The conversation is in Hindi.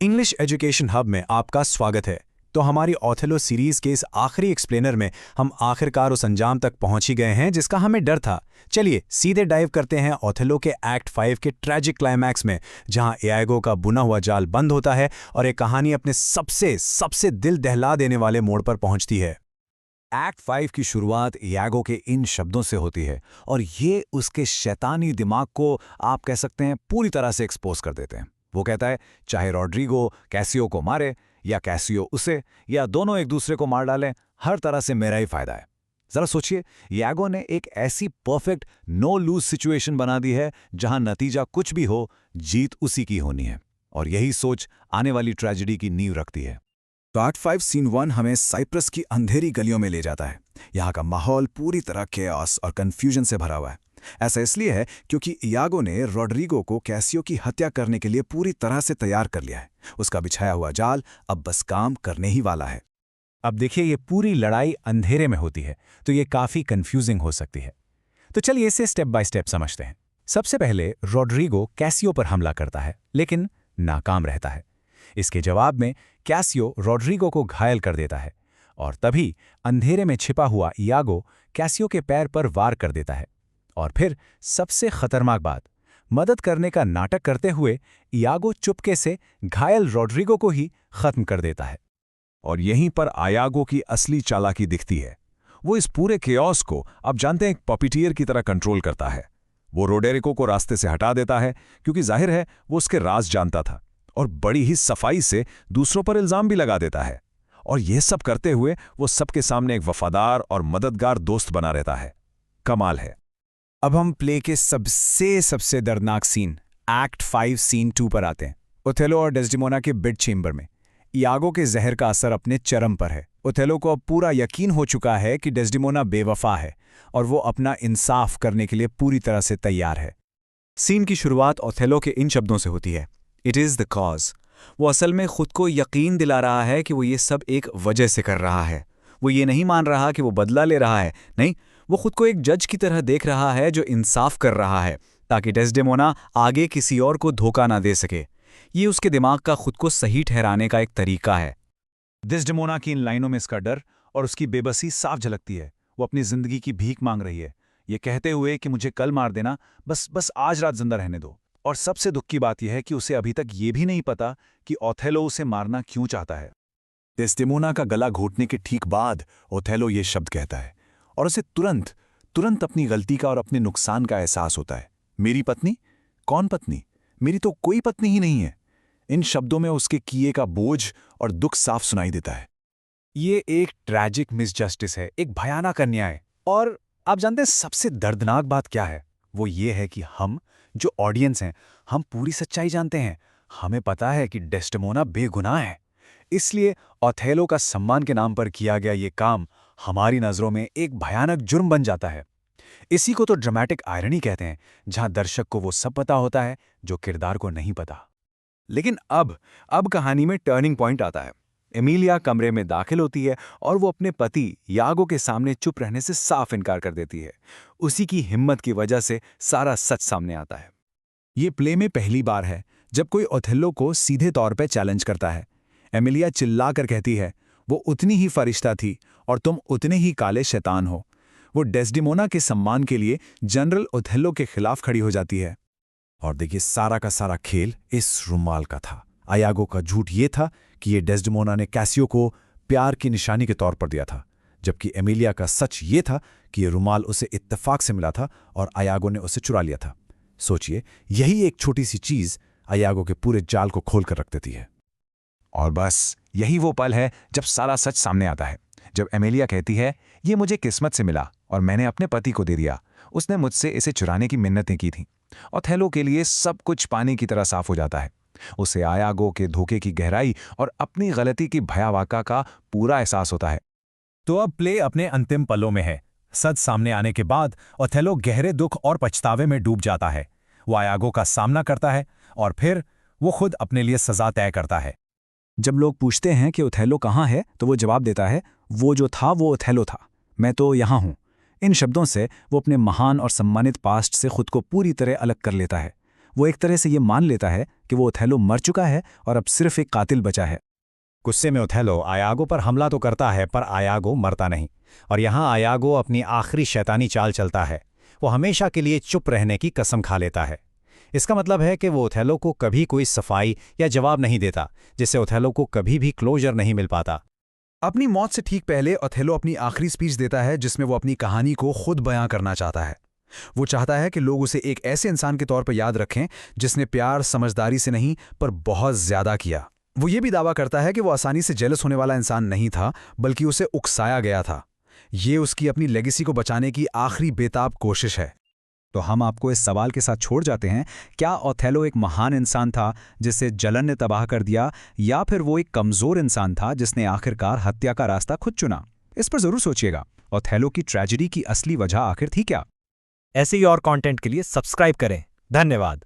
इंग्लिश एजुकेशन हब में आपका स्वागत है। तो हमारी ओथेलो सीरीज के इस आखिरी एक्सप्लेनर में हम आखिरकार उस अंजाम तक पहुंच ही गए हैं जिसका हमें डर था। चलिए सीधे डाइव करते हैं ओथेलो के एक्ट 5 के ट्रैजिक क्लाइमैक्स में, जहां इयागो का बुना हुआ जाल बंद होता है और एक कहानी अपने सबसे सबसे दिल दहला देने वाले मोड़ पर पहुंचती है। एक्ट 5 की शुरुआत इयागो के इन शब्दों से होती है और ये उसके शैतानी दिमाग को आप कह सकते हैं पूरी तरह से एक्सपोज कर देते हैं। वो कहता है चाहे रॉड्रिगो कैसियो को मारे या कैसियो उसे या दोनों एक दूसरे को मार डालें, हर तरह से मेरा ही फायदा है। जरा सोचिए, इयागो ने एक ऐसी परफेक्ट नो लूज सिचुएशन बना दी है जहां नतीजा कुछ भी हो, जीत उसी की होनी है। और यही सोच आने वाली ट्रेजेडी की नींव रखती है। तो एक्ट 5 सीन 1 हमें साइप्रस की अंधेरी गलियों में ले जाता है। यहाँ का माहौल पूरी तरह केओस और कंफ्यूजन से भरा हुआ है। ऐसा इसलिए है क्योंकि इयागो ने रॉड्रिगो को कैसियो की हत्या करने के लिए पूरी तरह से तैयार कर लिया है। उसका बिछाया हुआ जाल अब बस काम करने ही वाला है। अब देखिए, ये पूरी लड़ाई अंधेरे में होती है तो ये काफी कंफ्यूजिंग हो सकती है। तो चलिए इसे स्टेप बाय स्टेप समझते हैं। सबसे पहले रॉड्रिगो कैसियो पर हमला करता है लेकिन नाकाम रहता है। इसके जवाब में कैसियो रॉड्रिगो को घायल कर देता है और तभी अंधेरे में छिपा हुआ इयागो कैसियो के पैर पर वार कर देता है। और फिर सबसे खतरनाक बात, मदद करने का नाटक करते हुए इयागो चुपके से घायल रॉड्रिगो को ही खत्म कर देता है। और यहीं पर इयागो की असली चालाकी दिखती है। वो इस पूरे केओस को अब जानते हैं एक पॉपिटियर की तरह कंट्रोल करता है। वो रोडेरिको को रास्ते से हटा देता है क्योंकि जाहिर है वो उसके राज जानता था, और बड़ी ही सफाई से दूसरों पर इल्जाम भी लगा देता है। और यह सब करते हुए वो सबके सामने एक वफादार और मददगार दोस्त बना रहता है। कमाल है। अब हम प्ले के सबसे दर्दनाक सीन एक्ट 5 सीन 2 पर आते हैं। ओथेलो और डेस्डेमोना के बेड चेंबर में इयागो के जहर का असर अपने चरम पर है। ओथेलो को अब पूरा यकीन हो चुका है कि डेस्डेमोना बेवफा है और वो अपना इंसाफ करने के लिए पूरी तरह से तैयार है। सीन की शुरुआत ओथेलो के इन शब्दों से होती है, इट इज़ द कॉज। वो असल में खुद को यकीन दिला रहा है कि वो ये सब एक वजह से कर रहा है। वो ये नहीं मान रहा कि वो बदला ले रहा है, नहीं, वो खुद को एक जज की तरह देख रहा है जो इंसाफ कर रहा है ताकि डेस्डेमोना आगे किसी और को धोखा ना दे सके। ये उसके दिमाग का खुद को सही ठहराने का एक तरीका है। डेस्डेमोना की इन लाइनों में इसका डर और उसकी बेबसी साफ झलकती है। वो अपनी जिंदगी की भीख मांग रही है, ये कहते हुए कि मुझे कल मार देना, बस आज रात जिंदा रहने दो। और सबसे दुख की बात यह है कि उसे अभी तक ये भी नहीं पता कि ओथेलो उसे मारना क्यों चाहता है। डेस्डेमोना का गला घोटने के ठीक बाद ओथेलो ये शब्द कहता है और उसे तुरंत अपनी गलती का और अपने नुकसान का एहसास होता है। मेरी पत्नी? कौन पत्नी? मेरी तो कोई पत्नी ही नहीं है। इन शब्दों में उसके किए का बोझ और दुख साफ सुनाई देता है। ये एक ट्रैजिक मिसजस्टिस है, एक भयानक अन्याय। और आप जानते हैं सबसे दर्दनाक बात क्या है? वो ये है कि हम जो ऑडियंस हैं, हम पूरी सच्चाई जानते हैं। हमें पता है कि डेस्डेमोना बेगुनाह है, इसलिए ओथेलो का सम्मान के नाम पर किया गया ये काम हमारी नज़रों में एक भयानक जुर्म बन जाता है। इसी को तो ड्रामेटिक आयरनी कहते हैं, जहां दर्शक को वो सब पता होता है जो किरदार को नहीं पता। लेकिन अब कहानी में टर्निंग पॉइंट आता है। एमिलिया कमरे में दाखिल होती है और वो अपने पति इयागो के सामने चुप रहने से साफ इनकार कर देती है। उसी की हिम्मत की वजह से सारा सच सामने आता है। ये प्ले में पहली बार है जब कोई ओथेलो को सीधे तौर पे चैलेंज करता है। एमिलिया चिल्लाकर कहती है, वो उतनी ही फरिश्ता थी और तुम उतने ही काले शैतान हो। वो डेस्डेमोना के सम्मान के लिए जनरल ओथेलो के खिलाफ खड़ी हो जाती है। और देखिए, सारा का सारा खेल इस रुमाल का था। इयागो का झूठ ये था कि ये डेस्डेमोना ने कैसियो को प्यार की निशानी के तौर पर दिया था, जबकि एमिलिया का सच ये था कि ये रुमाल उसे इत्तेफाक से मिला था और इयागो ने उसे चुरा लिया था। सोचिए, यही एक छोटी सी चीज इयागो के पूरे जाल को खोल कर रख देती है। और बस यही वो पल है जब सारा सच सामने आता है। जब एमिलिया कहती है, ये मुझे किस्मत से मिला और मैंने अपने पति को दे दिया, उसने मुझसे इसे चुराने की मिन्नतें की थीं। ओथेलो के लिए सब कुछ पानी की तरह साफ हो जाता है। उसे इयागो के धोखे की गहराई और अपनी गलती की भयावहता का पूरा एहसास होता है। तो अब प्ले अपने अंतिम पलों में है। सच सामने आने के बाद ओथेलो गहरे दुख और पछतावे में डूब जाता है। वो इयागो का सामना करता है और फिर वो खुद अपने लिए सजा तय करता है। जब लोग पूछते हैं कि ओथेलो कहाँ है, तो वो जवाब देता है, वो जो था वो ओथेलो था, मैं तो यहाँ हूँ। इन शब्दों से वो अपने महान और सम्मानित पास्ट से खुद को पूरी तरह अलग कर लेता है। वो एक तरह से ये मान लेता है कि वो ओथेलो मर चुका है और अब सिर्फ एक कातिल बचा है। गुस्से में ओथेलो आयागो पर हमला तो करता है, पर आयागो मरता नहीं। और यहाँ आयागो अपनी आखिरी शैतानी चाल चलता है। वो हमेशा के लिए चुप रहने की कसम खा लेता है। इसका मतलब है कि वो ओथेलो को कभी कोई सफाई या जवाब नहीं देता, जिससे ओथेलो को कभी भी क्लोजर नहीं मिल पाता। अपनी मौत से ठीक पहले ओथेलो अपनी आखिरी स्पीच देता है, जिसमें वो अपनी कहानी को खुद बयां करना चाहता है। वो चाहता है कि लोग उसे एक ऐसे इंसान के तौर पर याद रखें जिसने प्यार समझदारी से नहीं पर बहुत ज्यादा किया। वो ये भी दावा करता है कि वो आसानी से जेलस होने वाला इंसान नहीं था, बल्कि उसे उकसाया गया था। ये उसकी अपनी लेगेसी को बचाने की आखिरी बेताब कोशिश है। तो हम आपको इस सवाल के साथ छोड़ जाते हैं, क्या ओथेलो एक महान इंसान था जिसे जलन ने तबाह कर दिया, या फिर वो एक कमज़ोर इंसान था जिसने आखिरकार हत्या का रास्ता खुद चुना? इस पर ज़रूर सोचिएगा। ओथेलो की ट्रेजेडी की असली वजह आखिर थी क्या? ऐसे ही और कंटेंट के लिए सब्सक्राइब करें। धन्यवाद।